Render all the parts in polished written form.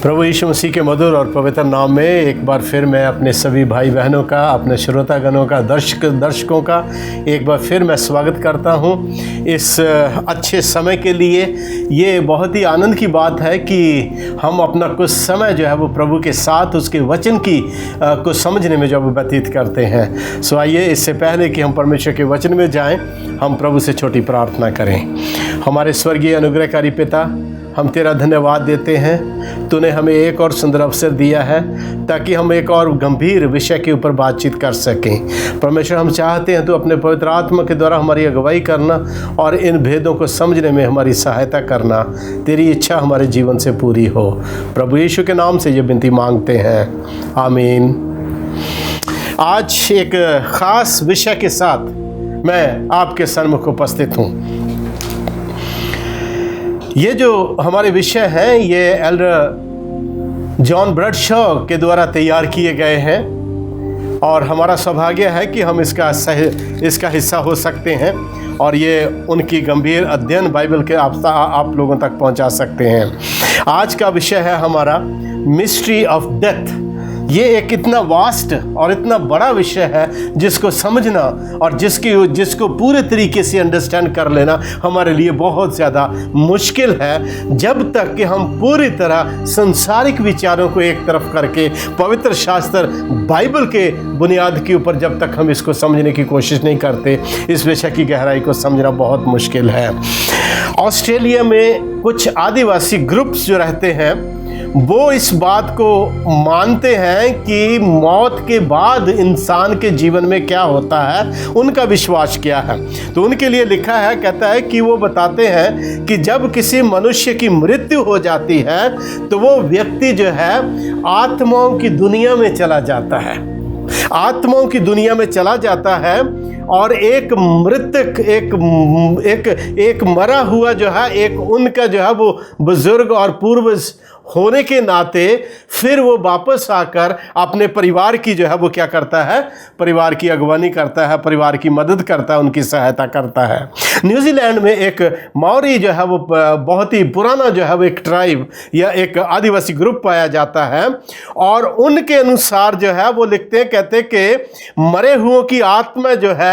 प्रभु यीशु मसीह के मधुर और पवित्र नाम में एक बार फिर मैं अपने सभी भाई बहनों का, अपने श्रोतागणों का, दर्शकों का एक बार फिर मैं स्वागत करता हूं इस अच्छे समय के लिए। ये बहुत ही आनंद की बात है कि हम अपना कुछ समय जो है वो प्रभु के साथ उसके वचन की को समझने में जब व्यतीत करते हैं। सो आइए, इससे पहले कि हम परमेश्वर के वचन में जाएं, हम प्रभु से छोटी प्रार्थना करें। हमारे स्वर्गीय अनुग्रहकारी पिता, हम तेरा धन्यवाद देते हैं। तूने हमें एक और सुंदर अवसर दिया है ताकि हम एक और गंभीर विषय के ऊपर बातचीत कर सकें। परमेश्वर, हम चाहते हैं तू अपने पवित्र आत्मा के द्वारा हमारी अगुवाई करना और इन भेदों को समझने में हमारी सहायता करना। तेरी इच्छा हमारे जीवन से पूरी हो। प्रभु यीशु के नाम से ये विनती मांगते हैं, आमीन। आज एक ख़ास विषय के साथ मैं आपके सन्मुख उपस्थित हूँ। ये जो हमारे विषय हैं ये एल्डर जॉन ब्रडशॉ के द्वारा तैयार किए गए हैं और हमारा सौभाग्य है कि हम इसका हिस्सा हो सकते हैं और ये उनकी गंभीर अध्ययन बाइबल के आप लोगों तक पहुंचा सकते हैं। आज का विषय है हमारा मिस्ट्री ऑफ डेथ। ये एक इतना वास्ट और इतना बड़ा विषय है जिसको समझना और जिसको पूरे तरीके से अंडरस्टैंड कर लेना हमारे लिए बहुत ज़्यादा मुश्किल है, जब तक कि हम पूरी तरह संसारिक विचारों को एक तरफ करके पवित्र शास्त्र बाइबल के बुनियाद के ऊपर जब तक हम इसको समझने की कोशिश नहीं करते, इस विषय की गहराई को समझना बहुत मुश्किल है। ऑस्ट्रेलिया में कुछ आदिवासी ग्रुप्स जो रहते हैं वो इस बात को मानते हैं कि मौत के बाद इंसान के जीवन में क्या होता है, उनका विश्वास क्या है। तो उनके लिए लिखा है, कहता है कि वो बताते हैं कि जब किसी मनुष्य की मृत्यु हो जाती है तो वो व्यक्ति जो है आत्माओं की दुनिया में चला जाता है, आत्माओं की दुनिया में चला जाता है और एक मृतक, एक मरा हुआ जो है, एक उनका जो है वो बुजुर्ग और पूर्वज होने के नाते फिर वो वापस आकर अपने परिवार की जो है वो क्या करता है, परिवार की अगवानी करता है, परिवार की मदद करता है, उनकी सहायता करता है। न्यूजीलैंड में एक मौरी जो है वो बहुत ही पुराना जो है वो एक ट्राइब या एक आदिवासी ग्रुप पाया जाता है और उनके अनुसार जो है वो लिखते हैं, कहते हैं कि मरे हुओं की आत्मा जो है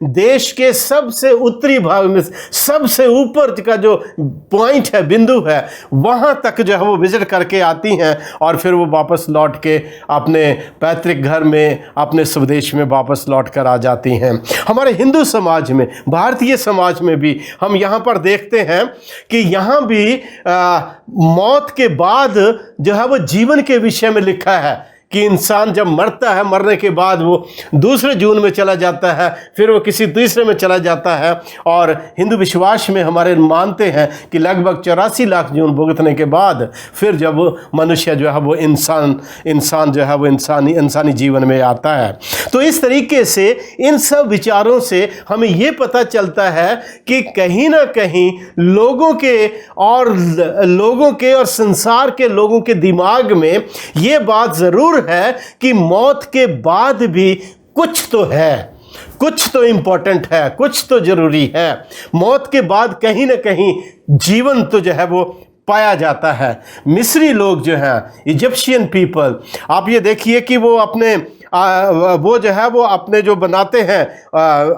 देश के सबसे उत्तरी भाग में सबसे ऊपर का जो पॉइंट है, बिंदु है, वहां तक जो है वो विजिट करके आती हैं और फिर वो वापस लौट के अपने पैतृक घर में, अपने स्वदेश में वापस लौट कर आ जाती हैं। हमारे हिंदू समाज में, भारतीय समाज में भी हम यहाँ पर देखते हैं कि यहाँ भी मौत के बाद जो है वो जीवन के विषय में लिखा है कि इंसान जब मरता है, मरने के बाद वो दूसरे जून में चला जाता है, फिर वो किसी तीसरे में चला जाता है। और हिंदू विश्वास में हमारे मानते हैं कि लगभग 84 लाख जून भुगतने के बाद फिर जब मनुष्य जो है वो इंसान जो है वो इंसानी जीवन में आता है। तो इस तरीके से इन सब विचारों से हमें ये पता चलता है कि कहीं ना कहीं लोगों के और संसार के लोगों के दिमाग में ये बात ज़रूर है कि मौत के बाद भी कुछ तो है, कुछ तो इम्पोर्टेंट है, कुछ तो जरूरी है। मौत के बाद कहीं ना कहीं जीवन तो जो है वो पाया जाता है। मिस्री लोग जो हैं, इजिप्शियन पीपल, आप ये देखिए कि वो अपने वो जो है वो अपने जो बनाते हैं,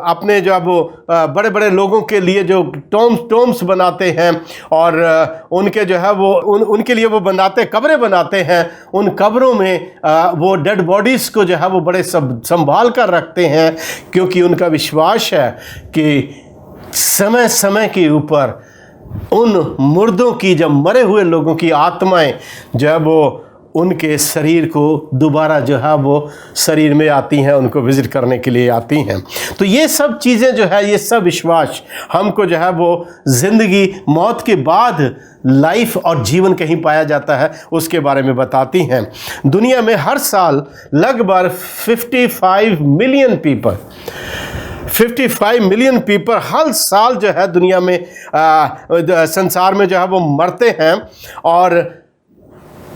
अपने जो वो बड़े बड़े लोगों के लिए जो टॉम्स बनाते हैं और उनके जो है वो उनके लिए वो बनाते, कब्रें बनाते हैं। उन कब्रों में वो डेड बॉडीज़ को जो है वो बड़े संभाल कर रखते हैं, क्योंकि उनका विश्वास है कि समय समय के ऊपर उन मुर्दों की, जब मरे हुए लोगों की आत्माएं जो है वो उनके शरीर को दोबारा जो है वो शरीर में आती हैं, उनको विजिट करने के लिए आती हैं। तो ये सब चीज़ें जो है, ये सब विश्वास हमको जो है वो ज़िंदगी, मौत के बाद लाइफ और जीवन कहीं पाया जाता है, उसके बारे में बताती हैं। दुनिया में हर साल लगभग 55 मिलियन पीपल हर साल जो है दुनिया में संसार में जो है वो मरते हैं और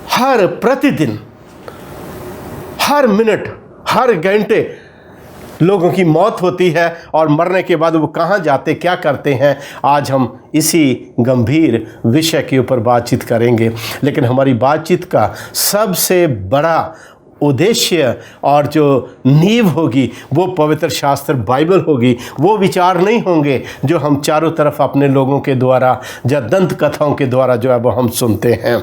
हर प्रतिदिन, हर मिनट, हर घंटे लोगों की मौत होती है और मरने के बाद वो कहाँ जाते, क्या करते हैं, आज हम इसी गंभीर विषय के ऊपर बातचीत करेंगे। लेकिन हमारी बातचीत का सबसे बड़ा उद्देश्य और जो नींव होगी वो पवित्र शास्त्र बाइबल होगी। वो विचार नहीं होंगे जो हम चारों तरफ अपने लोगों के द्वारा या दंत कथाओं के द्वारा जो है वो हम सुनते हैं।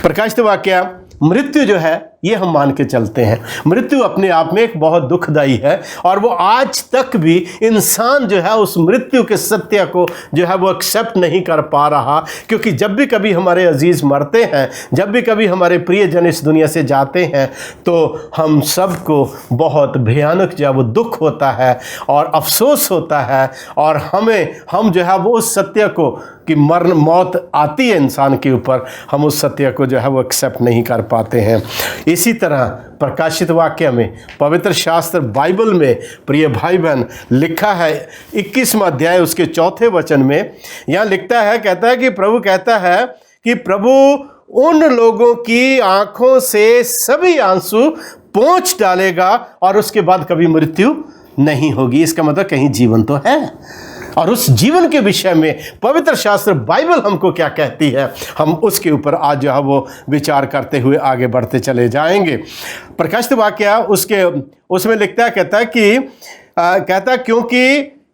प्रकाशित वाक्य, मृत्यु जो है ये हम मान के चलते हैं, मृत्यु अपने आप में एक बहुत दुखदाई है और वो आज तक भी इंसान जो है उस मृत्यु के सत्य को जो है वो एक्सेप्ट नहीं कर पा रहा। क्योंकि जब भी कभी हमारे अजीज मरते हैं, जब भी कभी हमारे प्रियजन इस दुनिया से जाते हैं, तो हम सबको बहुत भयानक जो है वो दुख होता है और अफसोस होता है और हम जो है वो उस सत्य को कि मरण मौत आती है इंसान के ऊपर, हम उस सत्य को जो है वो एक्सेप्ट नहीं कर पाते हैं। इसी तरह प्रकाशित वाक्य में, पवित्र शास्त्र बाइबल में प्रिय भाई बहन लिखा है 21वां अध्याय उसके 4 वचन में, यहाँ लिखता है, कहता है कि प्रभु कहता है कि प्रभु उन लोगों की आंखों से सभी आंसू पोंछ डालेगा और उसके बाद कभी मृत्यु नहीं होगी। इसका मतलब कहीं जीवन तो है। और उस जीवन के विषय में पवित्र शास्त्र बाइबल हमको क्या कहती है, हम उसके ऊपर आज जो है वो विचार करते हुए आगे बढ़ते चले जाएंगे। प्रकाशित वाक्य उसमें लिखता है, कहता है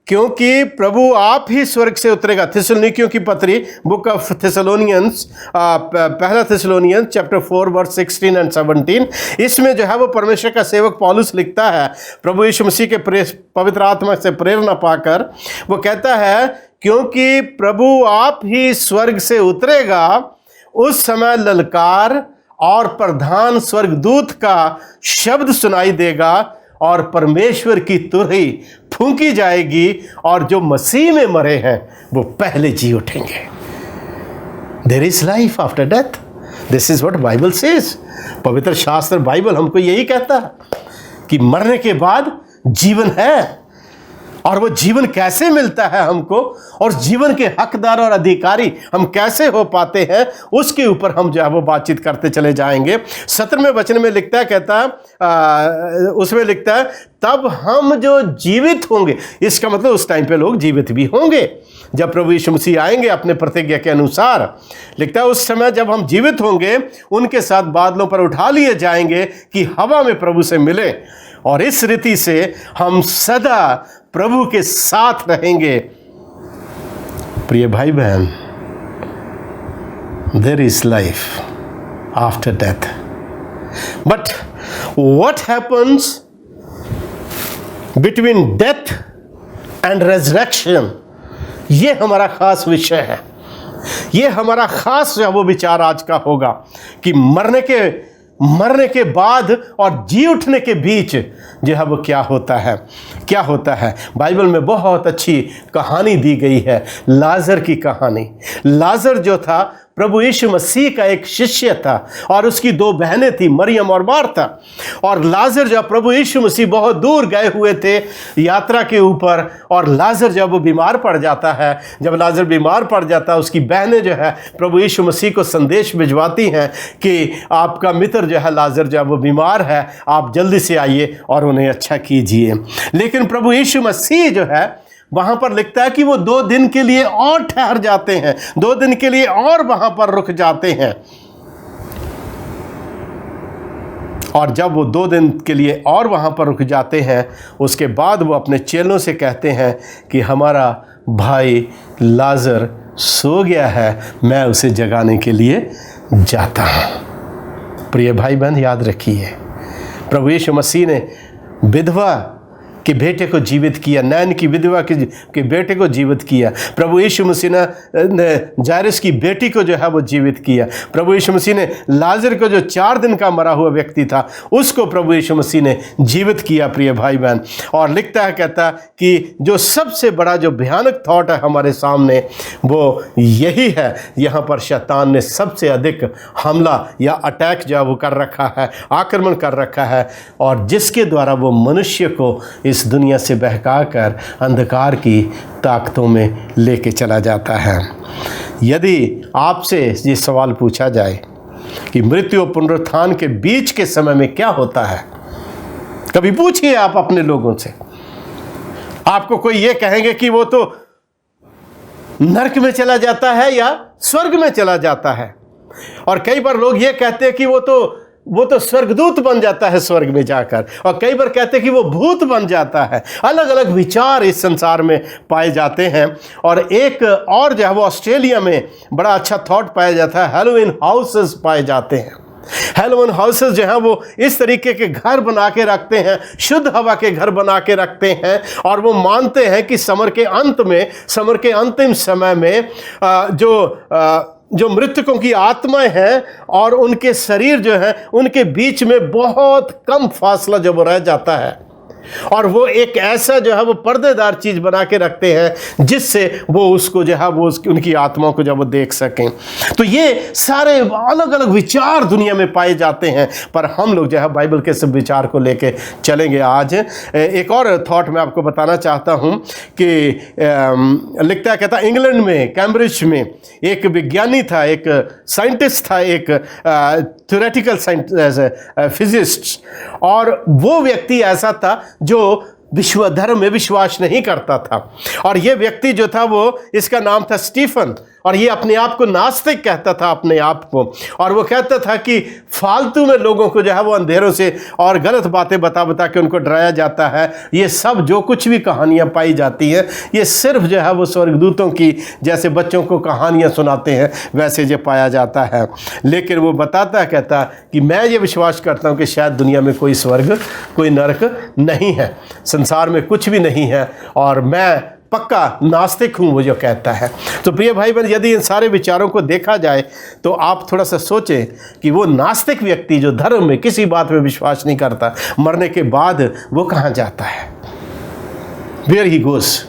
क्योंकि प्रभु आप ही स्वर्ग से उतरेगा। थिस्सलुनीकियों की पत्री, बुक ऑफ थिस्सलुनियंस, पहला थिस्सलुनियंस चैप्टर 4 वर्स 16 एंड 17, इसमें जो है वो परमेश्वर का सेवक पौलुस लिखता है, प्रभु यीशु मसीह के पवित्र आत्मा से प्रेरणा पाकर वो कहता है, क्योंकि प्रभु आप ही स्वर्ग से उतरेगा, उस समय ललकार और प्रधान स्वर्गदूत का शब्द सुनाई देगा और परमेश्वर की तुरही फूंकी जाएगी और जो मसीह में मरे हैं वो पहले जी उठेंगे। There is life after death, this is what Bible says. पवित्र शास्त्र बाइबल हमको यही कहता है कि मरने के बाद जीवन है। और वो जीवन कैसे मिलता है हमको, और जीवन के हकदार और अधिकारी हम कैसे हो पाते हैं, उसके ऊपर हम जो है वो बातचीत करते चले जाएंगे। 17वें वचन में लिखता है, उसमें लिखता है, तब हम जो जीवित होंगे, इसका मतलब उस टाइम पे लोग जीवित भी होंगे जब प्रभु यीशु मसीह आएंगे अपने प्रतिज्ञा के अनुसार। लिखता है, उस समय जब हम जीवित होंगे उनके साथ बादलों पर उठा लिए जाएंगे कि हवा में प्रभु से मिले, और इस रीति से हम सदा प्रभु के साथ रहेंगे। प्रिय भाई बहन, there is life after death, but what happens between death and resurrection, ये हमारा खास विषय है। ये हमारा खास वो विचार आज का होगा कि मरने के बाद और जी उठने के बीच जो है वो क्या होता है। बाइबल में बहुत अच्छी कहानी दी गई है, लाजर की कहानी। लाजर जो था प्रभु यीशु मसीह का एक शिष्य था और उसकी 2 बहनें थी, मरियम और मार्था। और लाजर जब प्रभु यीशु मसीह बहुत दूर गए हुए थे यात्रा के ऊपर, और लाजर जब वो बीमार पड़ जाता है, जब लाजर बीमार पड़ जाता है, उसकी बहनें जो है प्रभु यीशु मसीह को संदेश भिजवाती हैं कि आपका मित्र जो है लाजर जो है वो बीमार है, आप जल्दी से आइए और उन्हें अच्छा कीजिए। लेकिन प्रभु यीशु मसीह जो है वहां पर लिखता है कि वो 2 दिन के लिए और ठहर जाते हैं, 2 दिन के लिए और वहां पर रुक जाते हैं। और जब वो 2 दिन के लिए और वहां पर रुक जाते हैं, उसके बाद वो अपने चेलों से कहते हैं कि हमारा भाई लाजर सो गया है, मैं उसे जगाने के लिए जाता हूं। प्रिय भाई बहन, याद रखिए, प्रभु यीशु मसीह ने विधवा के बेटे को जीवित किया, नैन की विधवा के बेटे को जीवित किया। प्रभु यीशु मसीह ने जायरस की बेटी को जो है वो जीवित किया। प्रभु यीशु मसीह ने लाजर को, जो 4 दिन का मरा हुआ व्यक्ति था, उसको प्रभु यीशु मसीह ने जीवित किया। प्रिय भाई बहन, और लिखता है, कहता कि जो सबसे बड़ा जो भयानक थॉट है हमारे सामने वो यही है, यहाँ पर शैतान ने सबसे अधिक हमला या अटैक जो है वो कर रखा है, आक्रमण कर रखा है, और जिसके द्वारा वो मनुष्य को इस दुनिया से बहकाकर अंधकार की ताकतों में लेके चला जाता है। यदि आपसे ये सवाल पूछा जाए कि मृत्यु और पुनरुत्थान के बीच के समय में क्या होता है, कभी पूछिए आप अपने लोगों से, आपको कोई ये कहेंगे कि वो तो नरक में चला जाता है या स्वर्ग में चला जाता है। और कई बार लोग ये कहते हैं कि वो तो स्वर्गदूत बन जाता है स्वर्ग में जाकर, और कई बार कहते हैं कि वो भूत बन जाता है। अलग अलग विचार इस संसार में पाए जाते हैं। और एक और जो है वो ऑस्ट्रेलिया में बड़ा अच्छा थॉट पाया जाता है, हैलोवीन हाउसेस पाए जाते हैं। हैलोवीन हाउसेस जो है वो इस तरीके के घर बना के रखते हैं, शुद्ध हवा के घर बना के रखते हैं, और वो मानते हैं कि समर के अंतिम समय में जो मृतकों की आत्माएं हैं और उनके शरीर जो है उनके बीच में बहुत कम फासला जब रह जाता है, और वो एक ऐसा जो है वो पर्देदार चीज बना के रखते हैं जिससे वो उसको जो है वो उनकी आत्माओं को जब वो देख सकें। तो ये सारे अलग अलग विचार दुनिया में पाए जाते हैं, पर हम लोग जो है बाइबल के सब विचार को लेके चलेंगे। आज एक और थॉट मैं आपको बताना चाहता हूँ कि लिखता है, कहता इंग्लैंड में कैम्ब्रिज में एक विज्ञानी था, एक साइंटिस्ट था, एक थ्योरेटिकल फिजिस्ट, और वो व्यक्ति ऐसा था जो विश्व धर्म में विश्वास नहीं करता था। और ये व्यक्ति जो था वो, इसका नाम था स्टीफन, और ये अपने आप को नास्तिक कहता था अपने आप को। और वो कहता था कि फालतू में लोगों को जो है वो अंधेरों से और गलत बातें बता के उनको डराया जाता है। ये सब जो कुछ भी कहानियाँ पाई जाती हैं ये सिर्फ जो है वो स्वर्गदूतों की, जैसे बच्चों को कहानियाँ सुनाते हैं वैसे जो पाया जाता है। लेकिन वो कहता कि मैं ये विश्वास करता हूँ कि शायद दुनिया में कोई स्वर्ग कोई नरक नहीं है, संसार में कुछ भी नहीं है, और मैं पक्का नास्तिक हूं, वो जो कहता है। तो प्रिय भाई बहन, यदि इन सारे विचारों को देखा जाए तो आप थोड़ा सा सोचें कि वो नास्तिक व्यक्ति जो धर्म में किसी बात में विश्वास नहीं करता, मरने के बाद वो कहाँ जाता है? वेयर ही गोस,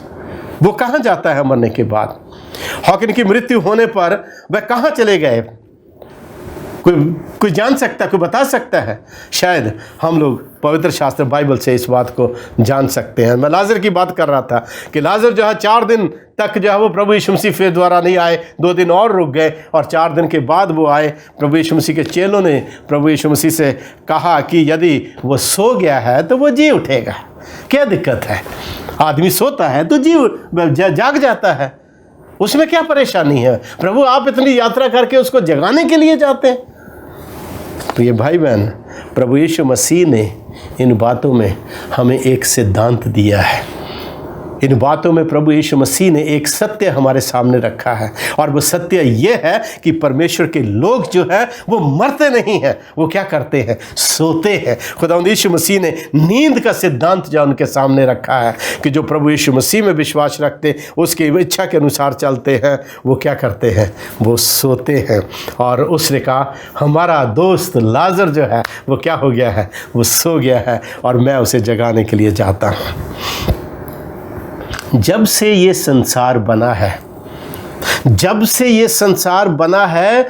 वो कहाँ जाता है मरने के बाद? हॉकिन की मृत्यु होने पर वह कहाँ चले गए? कोई जान सकता, कोई बता सकता है? शायद हम लोग पवित्र शास्त्र बाइबल से इस बात को जान सकते हैं। मैं लाजर की बात कर रहा था कि लाजर जो है 4 दिन तक जो है वो प्रभु यीशु मसीह फिर द्वारा नहीं आए, 2 दिन और रुक गए, और 4 दिन के बाद वो आए। प्रभु यीशु मसीह के चेलों ने प्रभु यीशु मसीह से कहा कि यदि वो सो गया है तो वो जी उठेगा। क्या दिक्कत है? आदमी सोता है तो जाग जाता है, उसमें क्या परेशानी है? प्रभु आप इतनी यात्रा करके उसको जगाने के लिए जाते हैं। तो ये भाई बहन, प्रभु यीशु मसीह ने इन बातों में हमें एक सिद्धांत दिया है। इन बातों में प्रभु यीशु मसीह ने एक सत्य हमारे सामने रखा है, और वो सत्य ये है कि परमेश्वर के लोग जो है वो मरते नहीं हैं, वो क्या करते हैं? सोते हैं। खुदावंद यीशु मसीह ने नींद का सिद्धांत जो उनके सामने रखा है कि जो प्रभु यीशु मसीह में विश्वास रखते, उसकी इच्छा के अनुसार चलते हैं, वो क्या करते हैं? वो सोते हैं। और उसने कहा हमारा दोस्त लाजर जो है वो क्या हो गया है? वो सो गया है, और मैं उसे जगाने के लिए जाता हूँ। जब से ये संसार बना है,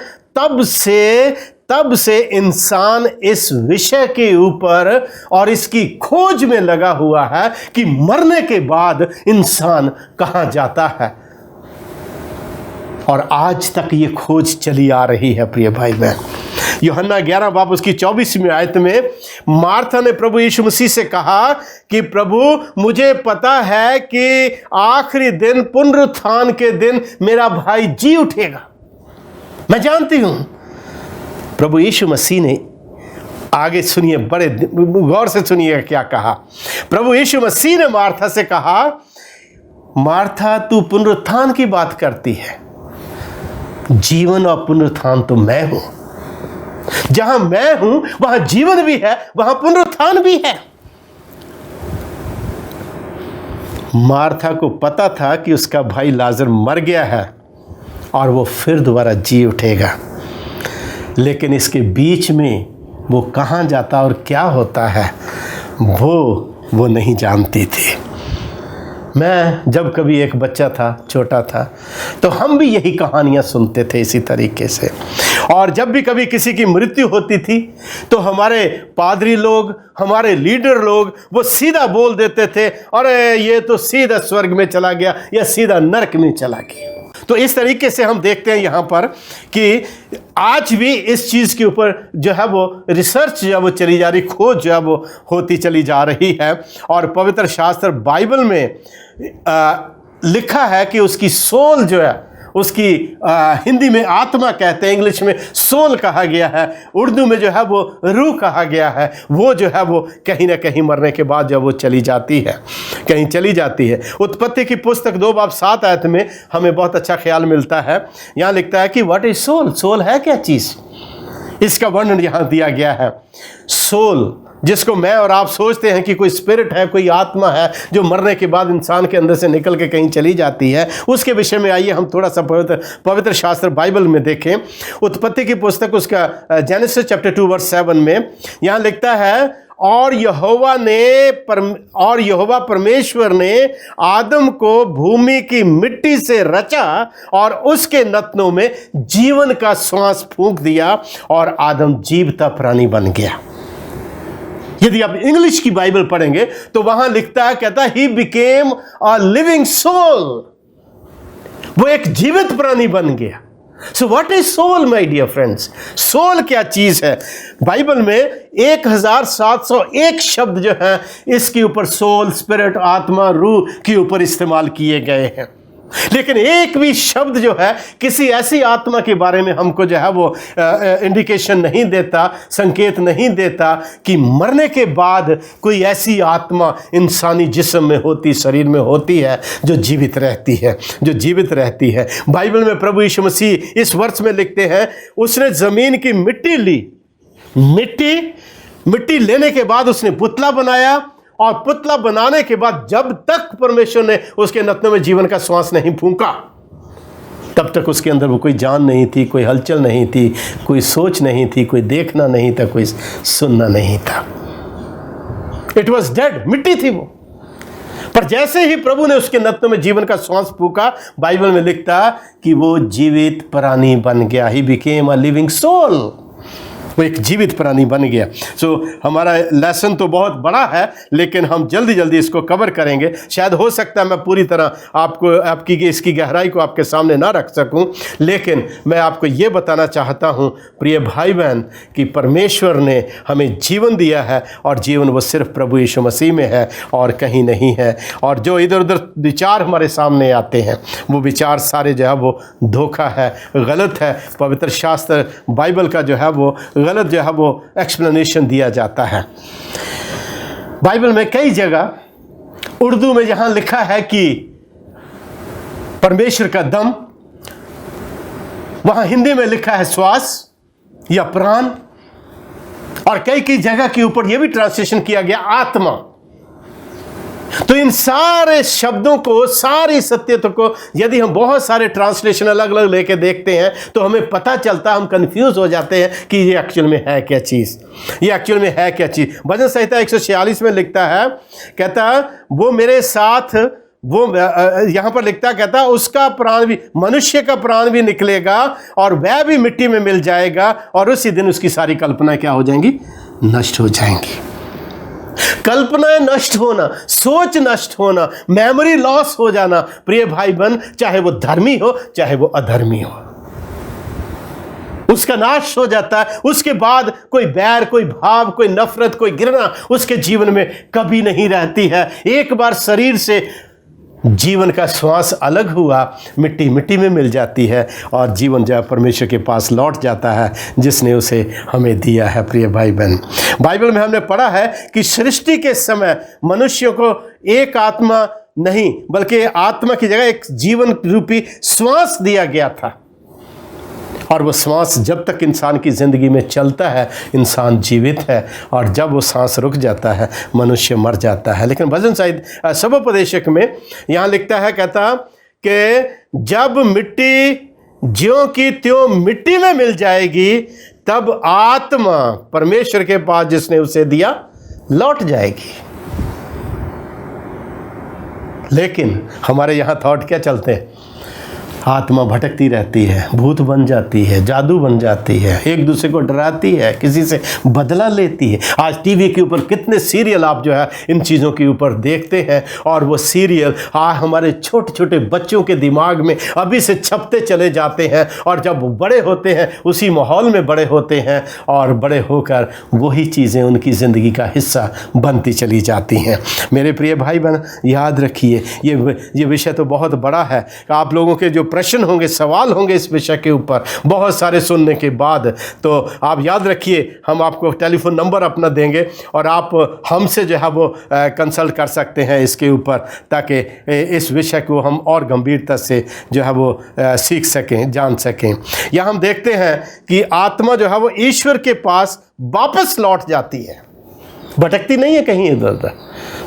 तब से इंसान इस विषय के ऊपर और इसकी खोज में लगा हुआ है कि मरने के बाद इंसान कहाँ जाता है। और आज तक ये खोज चली आ रही है। प्रिय भाई बहन, यूहन्ना 11 बाब उसकी 24वीं आयत में मार्था ने प्रभु यीशु मसीह से कहा कि प्रभु मुझे पता है कि आखिरी दिन, पुनरुत्थान के दिन मेरा भाई जी उठेगा, मैं जानती हूं। प्रभु यीशु मसीह ने आगे सुनिए, बड़े गौर से सुनिए क्या कहा। प्रभु यीशु मसीह ने मार्था से कहा, मार्था तू पुनरुत्थान की बात करती है, जीवन और पुनरुत्थान तो मैं हूं। जहां मैं हूं वहां जीवन भी है, वहां पुनरुत्थान भी है। मार्था को पता था कि उसका भाई लाजर मर गया है और वो फिर दोबारा जी उठेगा, लेकिन इसके बीच में वो कहां जाता और क्या होता है वो नहीं जानती थी। मैं जब कभी एक बच्चा था, छोटा था, तो हम भी यही कहानियाँ सुनते थे इसी तरीके से। और जब भी कभी किसी की मृत्यु होती थी तो हमारे पादरी लोग, हमारे लीडर लोग वो सीधा बोल देते थे, अरे ये तो सीधा स्वर्ग में चला गया या सीधा नरक में चला गया। तो इस तरीके से हम देखते हैं यहाँ पर कि आज भी इस चीज़ के ऊपर जो है वो रिसर्च जो है वो चली जा रही, खोज जो है वो होती चली जा रही है। और पवित्र शास्त्र बाइबल में लिखा है कि उसकी सोल जो है, उसकी हिंदी में आत्मा कहते हैं, इंग्लिश में सोल कहा गया है, उर्दू में जो है वो रूह कहा गया है, वो जो है वो कहीं ना कहीं मरने के बाद जब वो चली जाती है, कहीं चली जाती है। उत्पत्ति की पुस्तक 2:7 में हमें बहुत अच्छा ख्याल मिलता है। यहाँ लिखता है कि व्हाट इज सोल, सोल है क्या चीज़, इसका वर्णन यहाँ दिया गया है। सोल जिसको मैं और आप सोचते हैं कि कोई स्पिरिट है, कोई आत्मा है जो मरने के बाद इंसान के अंदर से निकल के कहीं चली जाती है, उसके विषय में आइए हम थोड़ा सा पवित्र शास्त्र बाइबल में देखें। उत्पत्ति की पुस्तक उसका जेनेसिस चैप्टर 2:7 में यहाँ लिखता है, और यहोवा परमेश्वर ने आदम को भूमि की मिट्टी से रचा और उसके नथनों में जीवन का श्वास फूंक दिया और आदम जीवता प्राणी बन गया। यदि आप इंग्लिश की बाइबल पढ़ेंगे तो वहां लिखता है, कहता है he became a living soul, वो एक जीवित प्राणी बन गया। So what is soul my dear friends, soul क्या चीज है? बाइबल में 1701 शब्द जो है इसके ऊपर सोल, स्पिरिट, आत्मा, रूह के ऊपर इस्तेमाल किए गए हैं, लेकिन एक भी शब्द जो है किसी ऐसी आत्मा के बारे में हमको जो है वो इंडिकेशन नहीं देता, संकेत नहीं देता कि मरने के बाद कोई ऐसी आत्मा इंसानी जिस्म में होती, शरीर में होती है जो जीवित रहती है, जो जीवित रहती है। बाइबल में प्रभु यीशु मसीह इस वर्ष में लिखते हैं, उसने जमीन की मिट्टी ली, मिट्टी लेने के बाद उसने पुतला बनाया, और पुतला बनाने के बाद जब तक परमेश्वर ने उसके नथनों में जीवन का श्वास नहीं फूंका, तब तक उसके अंदर वो कोई जान नहीं थी, कोई हलचल नहीं थी, कोई सोच नहीं थी, कोई देखना नहीं था, कोई सुनना नहीं था। इट वॉज डेड, मिट्टी थी वो। पर जैसे ही प्रभु ने उसके नथनों में जीवन का श्वास फूंका, बाइबल में लिखता कि वो जीवित प्राणी बन गया। He became a living soul, वो एक जीवित प्राणी बन गया। सो हमारा लेसन तो बहुत बड़ा है, लेकिन हम जल्दी जल्दी इसको कवर करेंगे। शायद हो सकता है मैं पूरी तरह आपकी इसकी गहराई को आपके सामने ना रख सकूं, लेकिन मैं आपको ये बताना चाहता हूं प्रिय भाई बहन कि परमेश्वर ने हमें जीवन दिया है, और जीवन वो सिर्फ प्रभु यीशु मसीह में है और कहीं नहीं है। और जो इधर उधर विचार हमारे सामने आते हैं, वो विचार सारे जो है वो धोखा है, गलत है। पवित्र शास्त्र बाइबल का जो है वो गलत जो है वो एक्सप्लेनेशन दिया जाता है। बाइबल में कई जगह उर्दू में जहां लिखा है कि परमेश्वर का दम, वहां हिंदी में लिखा है श्वास या प्राण, और कई जगह के ऊपर यह भी ट्रांसलेशन किया गया आत्मा। तो इन सारे शब्दों को, सारी सत्यता को यदि हम बहुत सारे ट्रांसलेशन अलग अलग लेके देखते हैं तो हमें पता चलता, हम कंफ्यूज हो जाते हैं कि ये एक्चुअल में है क्या चीज़, ये एक्चुअल में है क्या चीज़। भजन संहिता 146 में लिखता है, कहता वो मेरे साथ, वो यहां पर लिखता, कहता उसका प्राण भी, मनुष्य का प्राण भी निकलेगा और वह भी मिट्टी में मिल जाएगा, और उसी दिन उसकी सारी कल्पनाएं क्या हो जाएंगी? नष्ट हो जाएंगी। कल्पनाएं नष्ट होना, सोच नष्ट होना, मेमोरी लॉस हो जाना, प्रिय भाई बहन, चाहे वो धर्मी हो चाहे वो अधर्मी हो, उसका नाश हो जाता है। उसके बाद कोई बैर, कोई भाव, कोई नफरत, कोई घृणा उसके जीवन में कभी नहीं रहती है। एक बार शरीर से जीवन का श्वास अलग हुआ, मिट्टी मिट्टी में मिल जाती है, और जीवन जो है परमेश्वर के पास लौट जाता है जिसने उसे हमें दिया है। प्रिय भाई बहन, बाइबल में हमने पढ़ा है कि सृष्टि के समय मनुष्यों को एक आत्मा नहीं बल्कि आत्मा की जगह एक जीवन रूपी श्वास दिया गया था, और वो श्वास जब तक इंसान की ज़िंदगी में चलता है इंसान जीवित है, और जब वो सांस रुक जाता है मनुष्य मर जाता है। लेकिन भजन संहिता सभोपदेशक में यहाँ लिखता है, कहता कि जब मिट्टी ज्यों की त्यों मिट्टी में मिल जाएगी, तब आत्मा परमेश्वर के पास जिसने उसे दिया लौट जाएगी। लेकिन हमारे यहाँ थॉट क्या चलते हैं? आत्मा भटकती रहती है, भूत बन जाती है, जादू बन जाती है, एक दूसरे को डराती है, किसी से बदला लेती है। आज टीवी के ऊपर कितने सीरियल आप जो है इन चीज़ों के ऊपर देखते हैं, और वो सीरियल हमारे छोटे छोटे बच्चों के दिमाग में अभी से छपते चले जाते हैं, और जब वो बड़े होते हैं उसी माहौल में बड़े होते हैं, और बड़े होकर वही चीज़ें उनकी ज़िंदगी का हिस्सा बनती चली जाती हैं। मेरे प्रिय भाई बहन, याद रखिए ये विषय तो बहुत बड़ा है। आप लोगों के जो प्रश्न होंगे, सवाल होंगे इस विषय के ऊपर बहुत सारे सुनने के बाद, तो आप याद रखिए हम आपको टेलीफोन नंबर अपना देंगे, और आप हमसे जो है वो कंसल्ट कर सकते हैं इसके ऊपर, ताकि इस विषय को हम और गंभीरता से जो है वो सीख सकें, जान सकें। यहाँ हम देखते हैं कि आत्मा जो है वो ईश्वर के पास वापस लौट जाती है, भटकती नहीं है कहीं इधर उधर,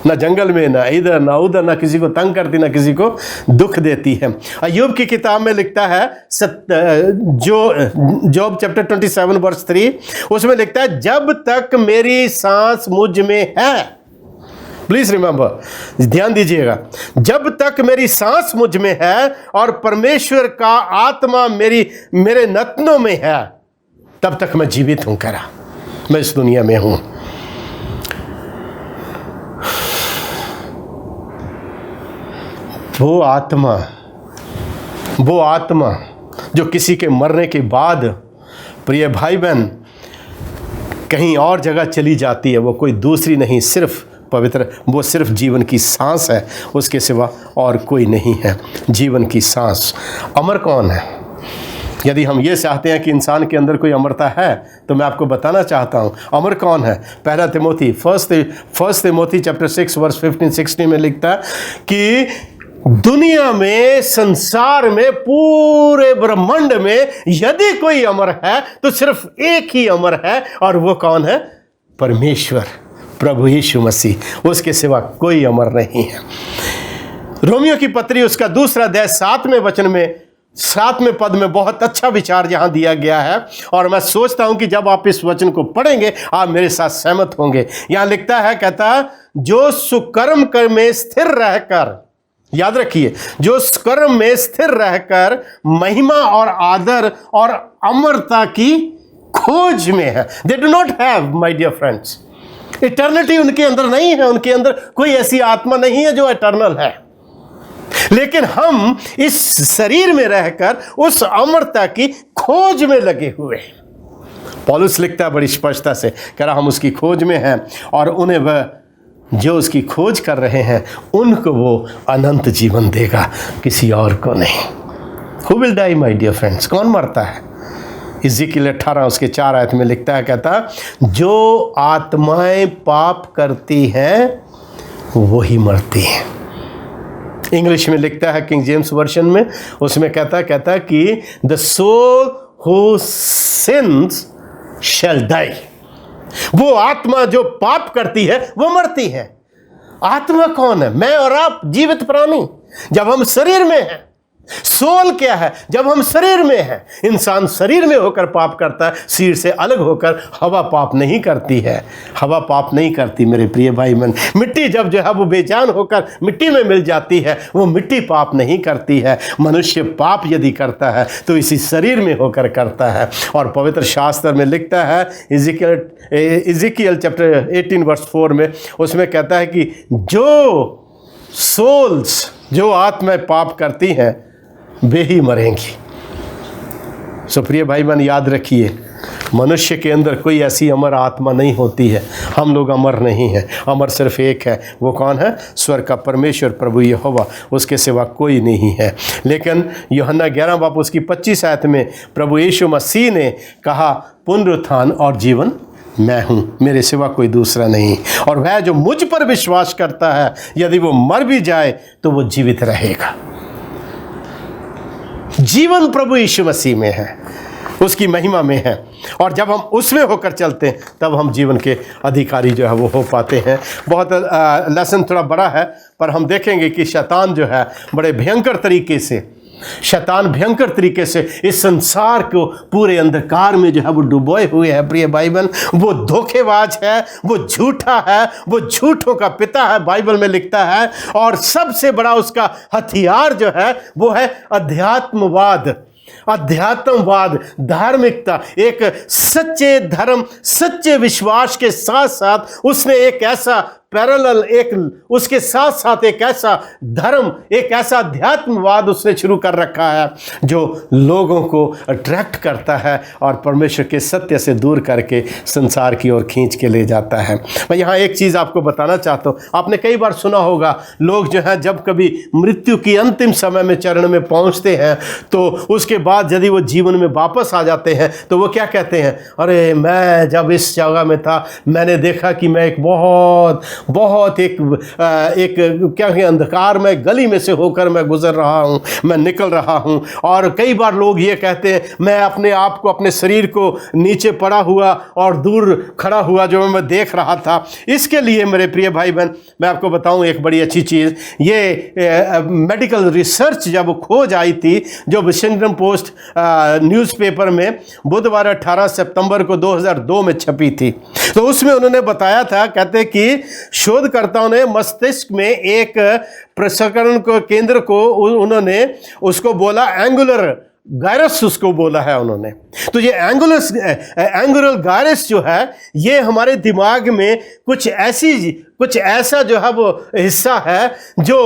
ना जंगल में, ना इधर ना उधर, ना किसी को तंग करती, ना किसी को दुख देती है। अय्यूब की किताब में लिखता है जॉब चैप्टर 27 वर्स 3, उसमें लिखता है, जब तक मेरी सांस मुझ में है, प्लीज रिमेंबर, ध्यान दीजिएगा, जब तक मेरी सांस मुझ में है और परमेश्वर का आत्मा मेरे नथनों में है, तब तक मैं जीवित हूं। करा मैं इस दुनिया में हूं। वो आत्मा जो किसी के मरने के बाद, प्रिय भाई बहन, कहीं और जगह चली जाती है, वो कोई दूसरी नहीं, सिर्फ पवित्र, वो सिर्फ जीवन की सांस है, उसके सिवा और कोई नहीं है। जीवन की सांस। अमर कौन है? यदि हम ये चाहते हैं कि इंसान के अंदर कोई अमरता है, तो मैं आपको बताना चाहता हूँ अमर कौन है। पहला Timothy first Timothy chapter 6 verse 15-16 में लिखता है कि दुनिया में, संसार में, पूरे ब्रह्मांड में यदि कोई अमर है तो सिर्फ एक ही अमर है, और वो कौन है? परमेश्वर, प्रभु यीशु मसीह। उसके सिवा कोई अमर नहीं है। रोमियो की पत्री उसका 2 अध्याय 7वें पद में बहुत अच्छा विचार यहां दिया गया है, और मैं सोचता हूं कि जब आप इस वचन को पढ़ेंगे आप मेरे साथ सहमत होंगे। यहां लिखता है, कहता, जो सुकर्म में स्थिर रहकर, याद रखिए, जो कर्म में स्थिर रहकर महिमा और आदर और अमरता की खोज में है। They do not have, my dear friends, eternity उनके अंदर नहीं है। उनके अंदर कोई ऐसी आत्मा नहीं है जो इटर्नल है, लेकिन हम इस शरीर में रहकर उस अमरता की खोज में लगे हुए हैं। पौलुस लिखता है बड़ी स्पष्टता से, कह रहा हम उसकी खोज में हैं, और उन्हें वह जो उसकी खोज कर रहे हैं उनको वो अनंत जीवन देगा, किसी और को नहीं। Who will die, my dear friends? कौन मरता है? इज़ेकियल 18 उसके 4 आयत में लिखता है, कहता, जो आत्माएं पाप करती हैं वही मरती हैं। इंग्लिश में लिखता है किंग जेम्स वर्जन में, उसमें कहता कि the soul who sins shall die. वो आत्मा जो पाप करती है वो मरती है। आत्मा कौन है? मैं और आप, जीवित प्राणी, जब हम शरीर में हैं। सोल क्या है? जब हम शरीर में हैं। इंसान शरीर में होकर पाप करता है, शरीर से अलग होकर हवा पाप नहीं करती है। हवा पाप नहीं करती मेरे प्रिय भाई मन। मिट्टी जब जो है वो बेजान होकर मिट्टी में मिल जाती है, वो मिट्टी पाप नहीं करती है। मनुष्य पाप यदि करता है तो इसी शरीर में होकर करता है। और पवित्र शास्त्र में लिखता है, इज़ेकियल चैप्टर 18 वर्स 4 में, उसमें कहता है कि जो सोल्स, जो आत्माएं पाप करती हैं वे ही मरेंगी। सो प्रिय भाई बहन, याद रखिए, मनुष्य के अंदर कोई ऐसी अमर आत्मा नहीं होती है। हम लोग अमर नहीं हैं। अमर सिर्फ एक है। वो कौन है? स्वर्ग का परमेश्वर, प्रभु यहोवा। उसके सिवा कोई नहीं है। लेकिन यूहन्ना 11 बाब उसकी 25 आयत में प्रभु यीशु मसीह ने कहा, पुनरुत्थान और जीवन मैं हूँ, मेरे सिवा कोई दूसरा नहीं। और वह जो मुझ पर विश्वास करता है, यदि वो मर भी जाए तो वो जीवित रहेगा। जीवन प्रभु यीशु मसीह में है, उसकी महिमा में है। और जब हम उसमें होकर चलते हैं तब हम जीवन के अधिकारी जो है वो हो पाते हैं। बहुत लेसन थोड़ा बड़ा है, पर हम देखेंगे कि शैतान जो है बड़े भयंकर तरीके से शैतान भयंकर तरीके से इस संसार को पूरे अंधकार में जो है वो डुबोए हुए है। प्रिय भाई बहन, वो धोखेबाज है, वो झूठा है, वो झूठों का पिता है, बाइबल में लिखता है। और सबसे बड़ा उसका हथियार जो है वो है अध्यात्मवाद। अध्यात्मवाद, धार्मिकता, एक सच्चे धर्म, सच्चे विश्वास के साथ साथ उसने एक ऐसा पैरेलल, एक उसके साथ साथ एक ऐसा धर्म, एक ऐसा अध्यात्मवाद उसने शुरू कर रखा है जो लोगों को अट्रैक्ट करता है और परमेश्वर के सत्य से दूर करके संसार की ओर खींच के ले जाता है। मैं यहाँ एक चीज़ आपको बताना चाहता हूँ। आपने कई बार सुना होगा, लोग जो है जब कभी मृत्यु की अंतिम समय में चरण में पहुँचते हैं तो उसके बाद यदि वो जीवन में वापस आ जाते हैं तो वो क्या कहते हैं, अरे मैं जब इस जगह में था मैंने देखा कि मैं एक बहुत एक क्या है, अंधकार में गली में से होकर मैं गुजर रहा हूँ, मैं निकल रहा हूँ। और कई बार लोग ये कहते हैं, मैं अपने आप को, अपने शरीर को नीचे पड़ा हुआ और दूर खड़ा हुआ जो मैं देख रहा था। इसके लिए मेरे प्रिय भाई बहन, मैं आपको बताऊँ एक बड़ी अच्छी चीज़, ये मेडिकल रिसर्च जब खोज आई थी, जो वाशिंगटन पोस्ट न्यूज़पेपर में बुधवार 18 सितंबर को 2002 में छपी थी, तो उसमें उन्होंने बताया था, कहते कि शोधकर्ताओं ने मस्तिष्क में एक प्रसंस्करण को केंद्र को उन्होंने उसको बोला एंगुलर गायरस, उसको बोला है उन्होंने। तो ये एंगुलर गायरस जो है ये हमारे दिमाग में कुछ ऐसा जो है वो हिस्सा है जो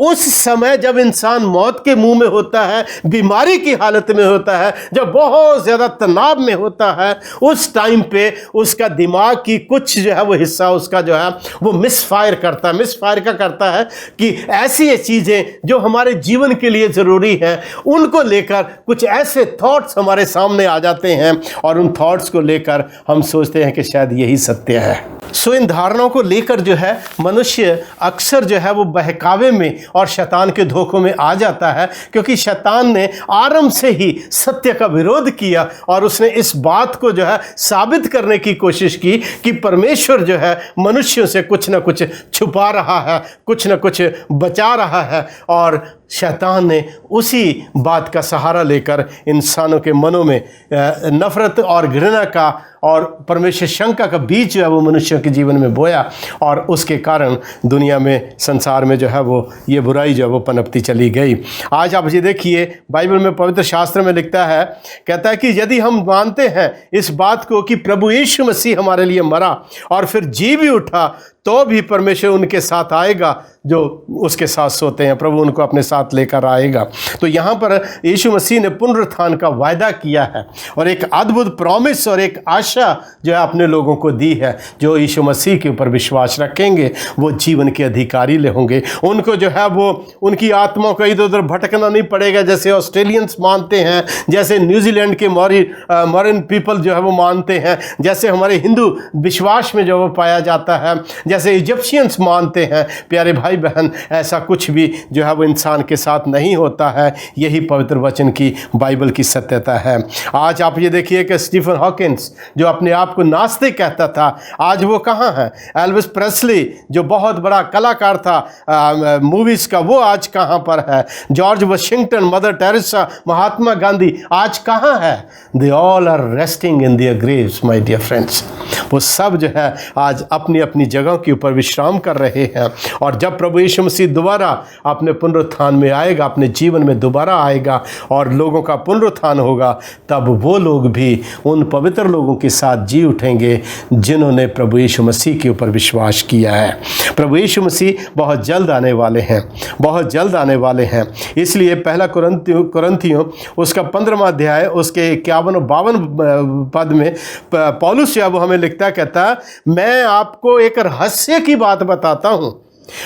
उस समय जब इंसान मौत के मुंह में होता है, बीमारी की हालत में होता है, जब बहुत ज़्यादा तनाव में होता है, उस टाइम पे उसका दिमाग की कुछ जो है वो हिस्सा उसका जो है वो मिसफायर करता है कि ऐसी चीज़ें जो हमारे जीवन के लिए ज़रूरी हैं उनको लेकर कुछ ऐसे थॉट्स हमारे सामने आ जाते हैं और उन थॉट्स को लेकर हम सोचते हैं कि शायद यही सत्य है। सो इन धारणाओं को लेकर जो है मनुष्य अक्सर जो है वो बहकावे में और शैतान के धोखों में आ जाता है, क्योंकि शैतान ने आरंभ से ही सत्य का विरोध किया और उसने इस बात को जो है साबित करने की कोशिश की कि परमेश्वर जो है मनुष्यों से कुछ ना कुछ छुपा रहा है, कुछ ना कुछ बचा रहा है। और शैतान ने उसी बात का सहारा लेकर इंसानों के मनों में नफरत और घृणा का और परमेश्वर शंका का बीज जो है वो मनुष्यों के जीवन में बोया और उसके कारण दुनिया में, संसार में जो है वो ये बुराई जो है वो पनपती चली गई। आज आप ये देखिए, बाइबल में, पवित्र शास्त्र में लिखता है, कहता है कि यदि हम मानते हैं इस बात को कि प्रभु यीशु मसीह हमारे लिए मरा और फिर जी भी उठा, तो भी परमेश्वर उनके साथ आएगा जो उसके साथ सोते हैं, प्रभु उनको अपने साथ लेकर आएगा। तो यहाँ पर यीशु मसीह ने पुनरुत्थान का वायदा किया है और एक अद्भुत प्रॉमिस और एक आशा जो है अपने लोगों को दी है। जो यीशु मसीह के ऊपर विश्वास रखेंगे वो जीवन के अधिकारी ले होंगे। उनको जो है वो उनकी आत्मा को इधर उधर भटकना नहीं पड़ेगा, जैसे ऑस्ट्रेलियंस मानते हैं, जैसे न्यूजीलैंड के मॉरिन पीपल जो है वो मानते हैं, जैसे हमारे हिंदू विश्वास में जो वो पाया जाता है, जैसे इजिप्शियंस मानते हैं। प्यारे भाई बहन, ऐसा कुछ भी जो है वो इंसान के साथ नहीं होता है। यही पवित्र वचन की, बाइबल की सत्यता है। आज आप ये देखिए कि स्टीफन हॉकिंस जो अपने आप को नास्तिक कहता था, आज वो कहाँ है? एल्विस प्रेस्ली जो बहुत बड़ा कलाकार था मूवीज़ का, वो आज कहाँ पर है? George Washington, Mother Teresa, Mahatma Gandhi आज कहाँ है? They all are resting in their graves my dear friends. वो सब जो है आज अपनी अपनी जगह के ऊपर विश्राम कर रहे हैं। और जब प्रभु यीशु मसीह दोबारा अपने पुनरुत्थान में आएगा, अपने जीवन में दोबारा आएगा और लोगों का पुनरुत्थान होगा, तब वो लोग भी उन पवित्र लोगों के साथ जी उठेंगे जिन्होंने प्रभु यीशु मसीह के ऊपर विश्वास किया है। प्रभु यीशु मसीह बहुत जल्द आने वाले हैं, बहुत जल्द आने वाले हैं। इसलिए पहला कुरिन्थियों उसका 15वां अध्याय उसके 51-52 पद में पौलुस जो वो हमें लिखता, कहता, मैं आपको एक रहस्य की बात बताता हूँ,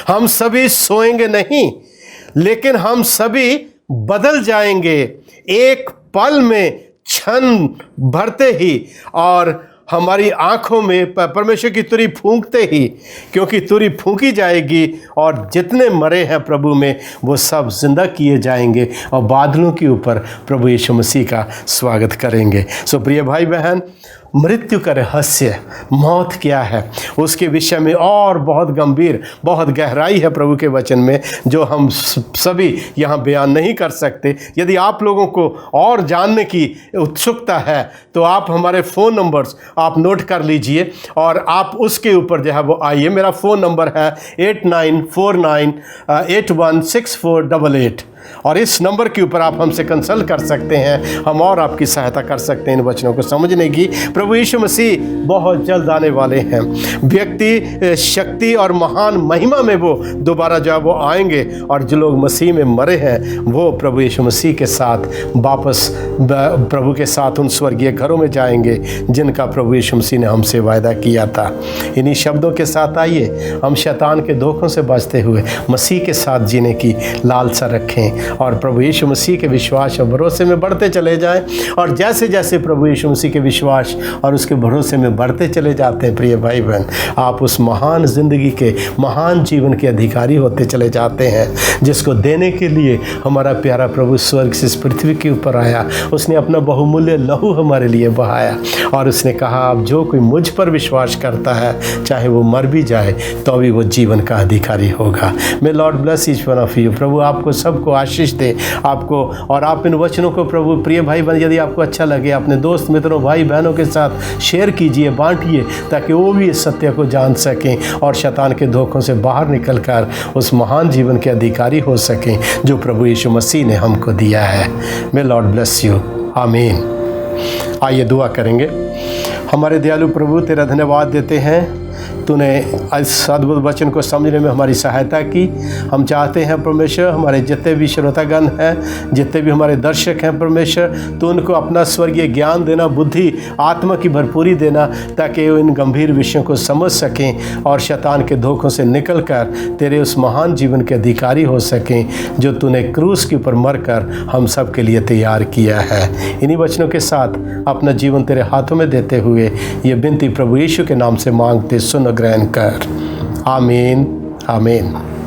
हम सभी सोएंगे नहीं, लेकिन हम सभी बदल जाएंगे एक पल में, क्षण भरते ही, और हमारी आंखों में परमेश्वर की तुरी फूंकते ही, क्योंकि तुरी फूंकी जाएगी और जितने मरे हैं प्रभु में वो सब जिंदा किए जाएंगे और बादलों के ऊपर प्रभु यीशु मसीह का स्वागत करेंगे। सो प्रिय भाई बहन, मृत्यु का रहस्य, मौत क्या है, उसके विषय में और बहुत गंभीर, बहुत गहराई है प्रभु के वचन में, जो हम सभी यहाँ बयान नहीं कर सकते। यदि आप लोगों को और जानने की उत्सुकता है तो आप हमारे फ़ोन नंबर्स आप नोट कर लीजिए और आप उसके ऊपर जो है वो आइए। मेरा फ़ोन नंबर है 8949816488 और इस नंबर के ऊपर आप हमसे कंसल्ट कर सकते हैं, हम और आपकी सहायता कर सकते हैं इन वचनों को समझने की। प्रभु यीशु मसीह बहुत जल्द आने वाले हैं। व्यक्ति शक्ति और महान महिमा में वो दोबारा जो है वो आएंगे और जो लोग मसीह में मरे हैं वो प्रभु यीशु मसीह के साथ वापस प्रभु के साथ उन स्वर्गीय घरों में जाएंगे जिनका प्रभु यीशु मसीह ने हमसे वायदा किया था। इन्हीं शब्दों के साथ आइए हम शैतान के धोखों से बचते हुए मसीह के साथ जीने की लालसा रखें और प्रभु यीशु मसीह के विश्वास और भरोसे में बढ़ते चले जाएं। और जैसे जैसे प्रभु यीशु मसीह के विश्वास और उसके भरोसे में बढ़ते चले जाते हैं प्रिय भाई बहन, आप उस महान ज़िंदगी के, महान जीवन के अधिकारी होते चले जाते हैं जिसको देने के लिए हमारा प्यारा प्रभु स्वर्ग से इस पृथ्वी के ऊपर आया। उसने अपना बहुमूल्य लहू हमारे लिए बहाया और उसने कहा अब जो कोई मुझ पर विश्वास करता है चाहे वो मर भी जाए तो भी वो जीवन का अधिकारी होगा। May Lord bless each one of you. प्रभु आपको सबको आशीष दे आपको। और आप इन वचनों को प्रभु प्रिय भाई बहन यदि आपको अच्छा लगे अपने दोस्त मित्रों भाई बहनों के साथ शेयर कीजिए, बांटिए ताकि वो भी इस सत्य को जान सकें और शैतान के धोखों से बाहर निकलकर उस महान जीवन के अधिकारी हो सकें जो प्रभु यीशु मसीह ने हमको दिया है। मे लॉर्ड ब्लेस यू। आमीन। आइए दुआ करेंगे। हमारे दयालु प्रभु तेरा धन्यवाद देते हैं, तूने इस अद्भुत वचन को समझने में हमारी सहायता की। हम चाहते हैं परमेश्वर हमारे जितने भी श्रोतागण हैं, जितने भी हमारे दर्शक हैं परमेश्वर, तो उनको अपना स्वर्गीय ज्ञान देना, बुद्धि आत्मा की भरपूरी देना ताकि वो इन गंभीर विषयों को समझ सकें और शैतान के धोखों से निकलकर तेरे उस महान जीवन के अधिकारी हो सकें जो तूने क्रूस के ऊपर मरकर हम सब के लिए तैयार किया है। इन्हीं वचनों के साथ अपना जीवन तेरे हाथों में देते हुए ये विनती प्रभु यीशु के नाम से मांगते सुन ग्रहण कर। आमीन आमीन।